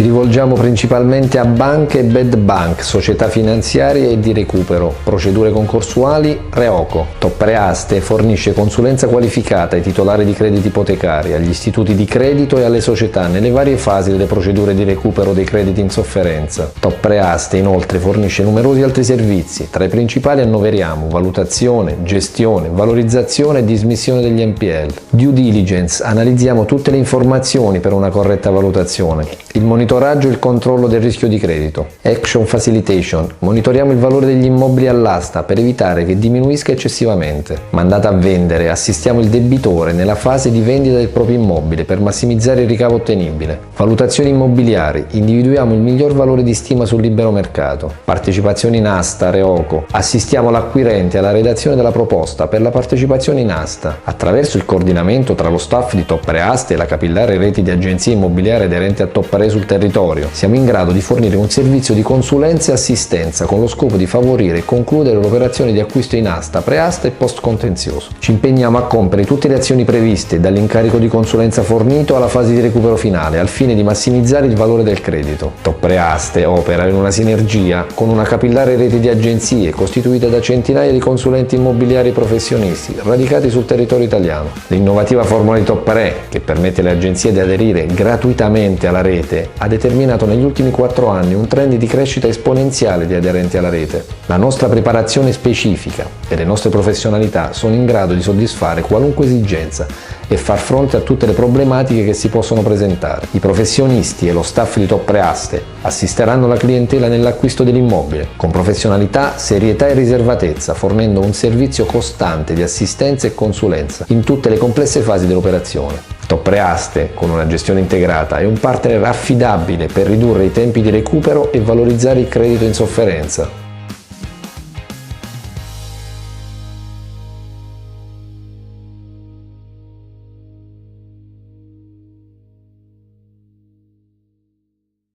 Ci rivolgiamo principalmente a banche e bad bank, società finanziarie e di recupero, procedure concorsuali, Reoco. Toppreaste fornisce consulenza qualificata ai titolari di crediti ipotecari, agli istituti di credito e alle società nelle varie fasi delle procedure di recupero dei crediti in sofferenza. Toppreaste inoltre fornisce numerosi altri servizi, tra i principali annoveriamo valutazione, gestione, valorizzazione e dismissione degli NPL. Due diligence, analizziamo tutte le informazioni per una corretta valutazione. Il monitoraggio e il controllo del rischio di credito. Action facilitation, monitoriamo il valore degli immobili all'asta per evitare che diminuisca eccessivamente. Mandata a vendere, assistiamo il debitore nella fase di vendita del proprio immobile per massimizzare il ricavo ottenibile. Valutazioni immobiliari, individuiamo il miglior valore di stima sul libero mercato. Partecipazioni in asta, Reoco, assistiamo l'acquirente alla redazione della proposta per la partecipazione in asta. Attraverso il coordinamento tra lo staff di Toppreaste e la capillare rete di agenzie immobiliari aderenti a Toppare sul territorio, siamo in grado di fornire un servizio di consulenza e assistenza con lo scopo di favorire e concludere l'operazione di acquisto in asta, preasta e post contenzioso. Ci impegniamo a compiere tutte le azioni previste, dall'incarico di consulenza fornito alla fase di recupero finale, al fine di massimizzare il valore del credito. Toppreaste opera in una sinergia con una capillare rete di agenzie costituita da centinaia di consulenti immobiliari professionisti radicati sul territorio italiano. L'innovativa formula di Toppre, che permette alle agenzie di aderire gratuitamente alla rete, ha determinato negli ultimi 4 anni un trend di crescita esponenziale di aderenti alla rete. La nostra preparazione specifica e le nostre professionalità sono in grado di soddisfare qualunque esigenza e far fronte a tutte le problematiche che si possono presentare. I professionisti e lo staff di Toppreaste assisteranno la clientela nell'acquisto dell'immobile con professionalità, serietà e riservatezza, fornendo un servizio costante di assistenza e consulenza in tutte le complesse fasi dell'operazione. Toppreaste, con una gestione integrata, è un partner affidabile per ridurre i tempi di recupero e valorizzare il credito in sofferenza.